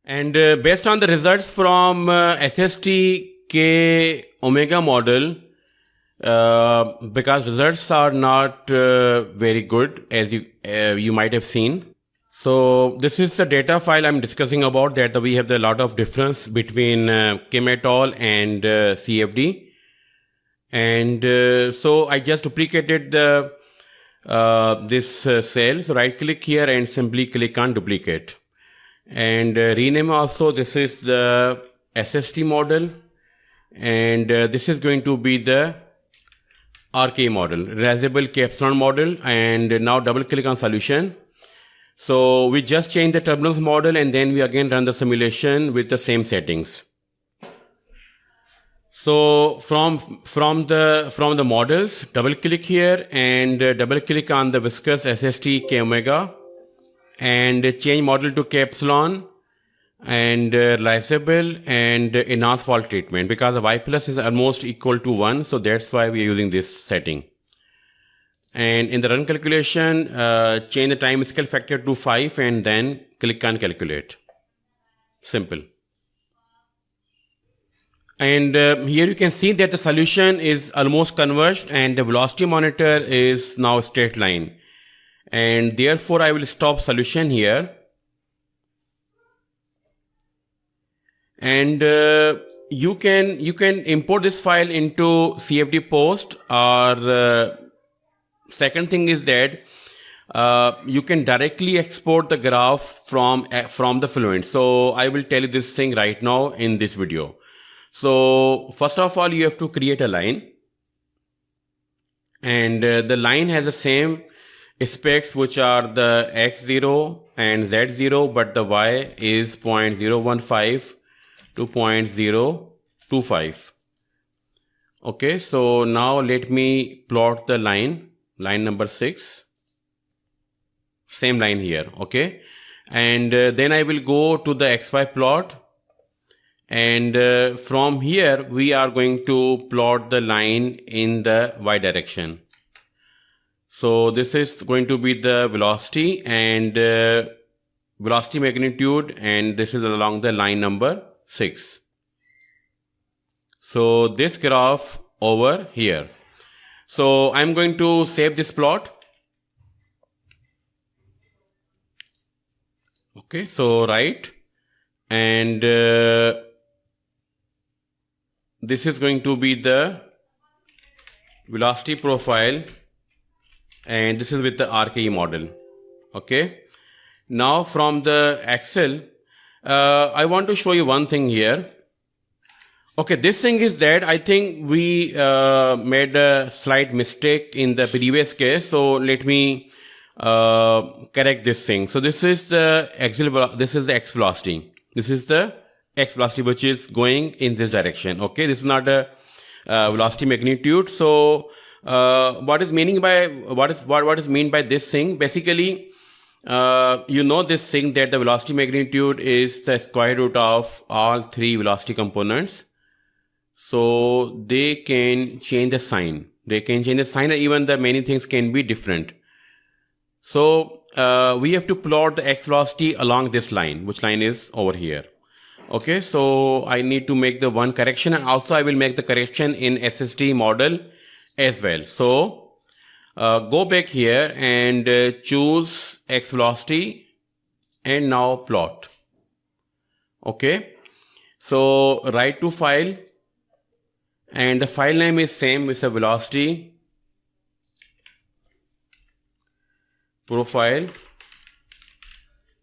And based on the results from SST K omega model, because results are not very good, as you might have seen. So this is the data file I'm discussing about, that we have a lot of difference between Kim et al. And CFD. And so I just duplicated the this cell. So right click here and simply click on duplicate. And rename also, this is the SST model, and this is going to be the RK model, reusable capstone model. And now double click on solution. So we just change the turbulence model, and then we again run the simulation with the same settings. So from the models, double click here and double click on the viscous SST K omega and change model to K epsilon and reusable and enhanced fault treatment, because the Y plus is almost equal to 1. So that's why we are using this setting. And in the run calculation, change the time scale factor to 5 and then click on calculate. Simple. And here you can see that the solution is almost converged and the velocity monitor is now a straight line. And therefore I will stop solution here. And you can import this file into CFD post, or second thing is that you can directly export the graph from the fluent. So I will tell you this thing right now in this video. So first of all, you have to create a line, and the line has the same specs, which are the x0 and z0, but the y is 0.015 to 0.025. Okay, so now let me plot the line number 6, same line here. Okay, and then I will go to the xy plot, and from here we are going to plot the line in the y direction. So this is going to be the velocity and velocity magnitude, and this is along the line number 6. So this graph over here. So I'm going to save this plot. Okay, so right, and this is going to be the velocity profile, and this is with the RKE model. Okay, now from the Excel, I want to show you one thing here. Okay, this thing is that I think we made a slight mistake in the previous case. So let me correct this thing. So this is the this is the x velocity. This is the x velocity which is going in this direction. Okay, this is not a velocity magnitude. So what is meaning by what is mean by this thing? Basically, you know this thing that the velocity magnitude is the square root of all 3 velocity components. So they can change the sign. They can change the sign, and even the many things can be different. So we have to plot the x velocity along this line, which line is over here. Okay, so I need to make the one correction, and also I will make the correction in SST model as well. So go back here and choose x velocity and now plot. Okay, so write to file, and the file name is same, it's a velocity profile,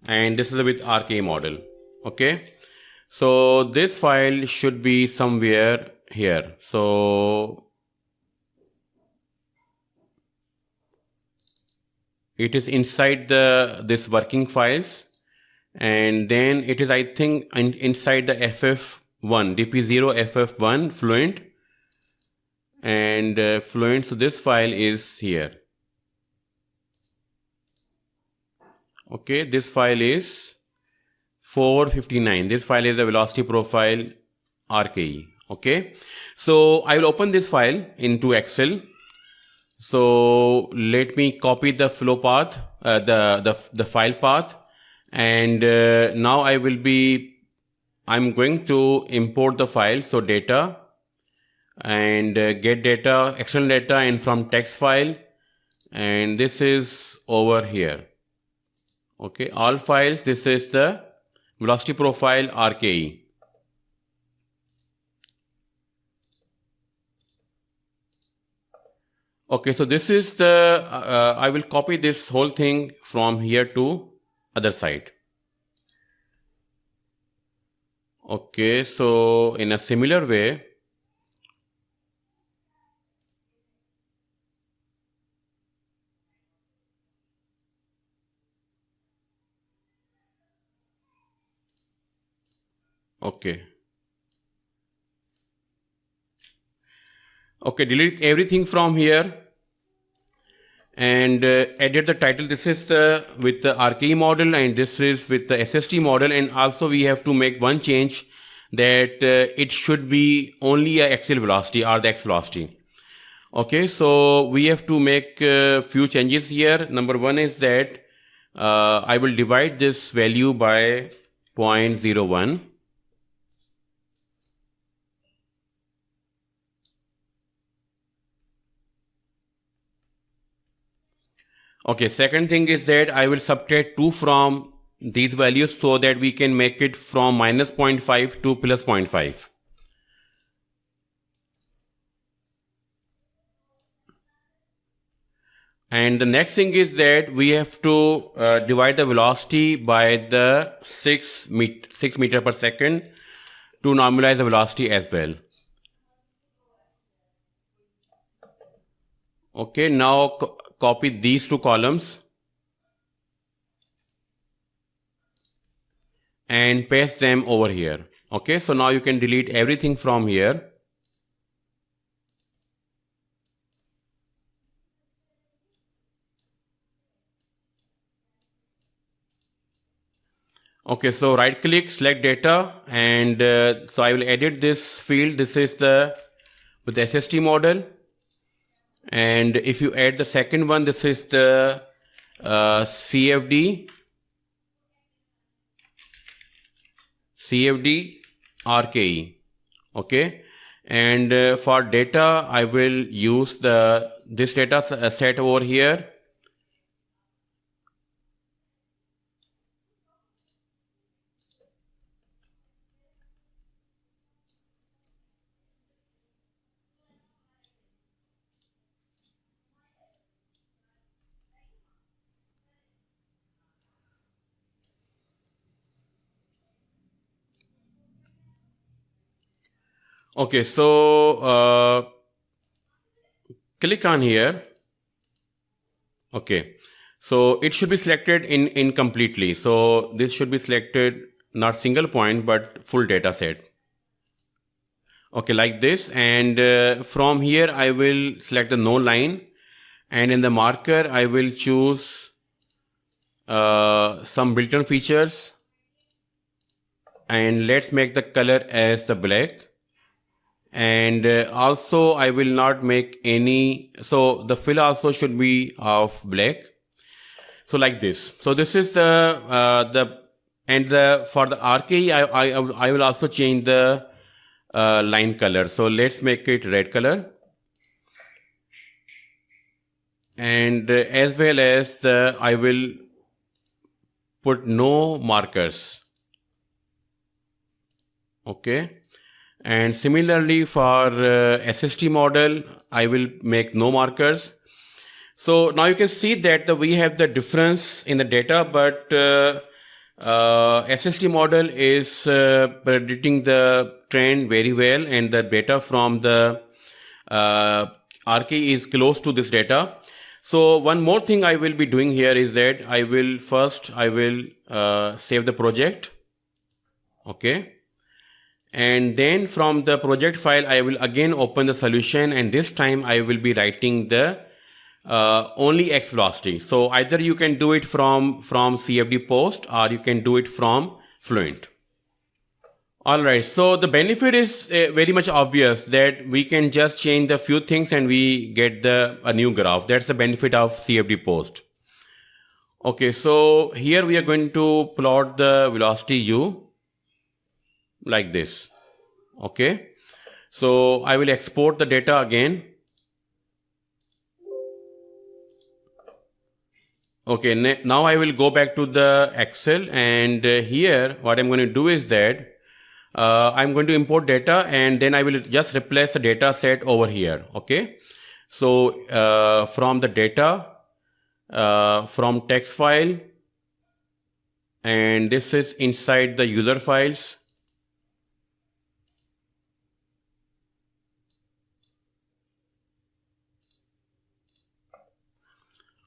and this is with RK model. Okay, so this file should be somewhere here. So it is inside this working files, and then it is, I think, inside the FF1 DP0 FF1 fluent, and fluent. So this file is here. Okay, this file is 459. This file is the velocity profile RKE. Okay, so I will open this file into Excel. So let me copy the flow path, the file path, And now I'm going to import the file. So data and get data, external data, and from text file, and this is over here. Okay, all files, this is the velocity profile RKE. Okay, so this is the, I will copy this whole thing from here to other side. Okay, so in a similar way, okay. Okay, delete everything from here and edit the title. This is with the RKE model, and this is with the SST model, and also we have to make one change that it should be only a axial velocity or the x velocity. Okay, so we have to make a few changes here. Number one is that I will divide this value by 0.01. Okay, second thing is that I will subtract 2 from these values so that we can make it from minus 0.5 to plus 0.5. And the next thing is that we have to divide the velocity by the 6 meter per second to normalize the velocity as well. Okay, now copy these two columns and paste them over here. Okay, so now you can delete everything from here. Okay, so right click, select data, and so I will edit this field. This is with the SST model. And if you add the second one, this is the CFD RKE. Okay, and for data, I will use this data set over here. Okay, so click on here. Okay, so it should be selected in completely. So this should be selected not single point but full data set. Okay, like this, and from here I will select the no line, and in the marker I will choose some built-in features, and let's make the color as the black. And also I will not make any, so the fill also should be of black. So like this. So this is for the RKE I will also change the line color. So let's make it red color, and as well as I will put no markers. Okay. And similarly for SST model, I will make no markers. So now you can see that we have the difference in the data, but SST model is predicting the trend very well, and the data from the RKE is close to this data. So one more thing I will be doing here is that I will save the project. Okay. And then from the project file, I will again open the solution, and this time I will be writing the only x velocity. So either you can do it from CFD post, or you can do it from Fluent. Alright, so the benefit is very much obvious, that we can just change the few things and we get a new graph. That's the benefit of CFD post. Okay, so here we are going to plot the velocity u like this. Okay, so I will export the data again. Okay, now I will go back to the Excel, and here what I'm going to do is that I'm going to import data, and then I will just replace the data set over here. Okay, so from the data, from text file, and this is inside the user files.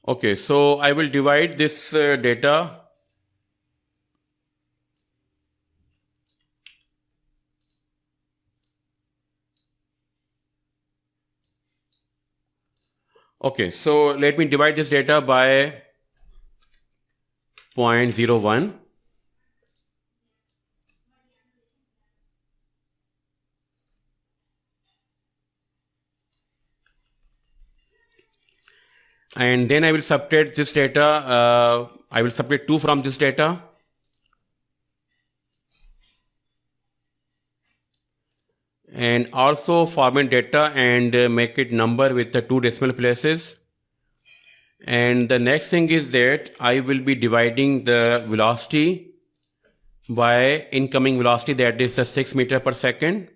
Okay, so I will divide this data. Okay, so let me divide this data by 0.01. And then I will subtract this data. I will subtract 2 from this data. And also format data and make it number with the 2 decimal places. And the next thing is that I will be dividing the velocity by incoming velocity, that is 6 meter per second.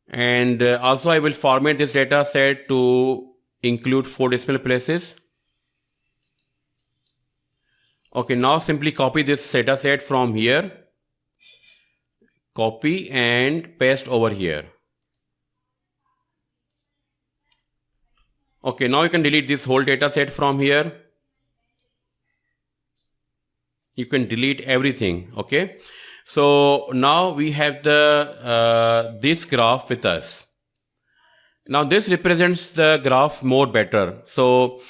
And also I will format this data set to include 4 decimal places. Okay, now simply copy this data set from here, copy and paste over here. Okay, now you can delete this whole data set from here. You can delete everything. Okay, so now we have the this graph with us. Now this represents the graph more better. So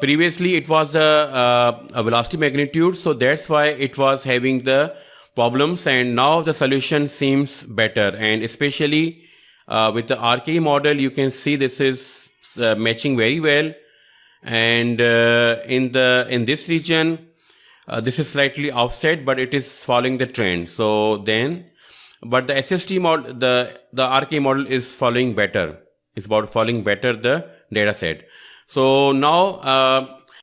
previously it was a velocity magnitude, so that's why it was having the problems, and now the solution seems better. And especially with the RKE model, you can see this is matching very well. And in this region, this is slightly offset, but it is following the trend. So then, but the SST model, the RKE model is following better. It's about following better the data set. So now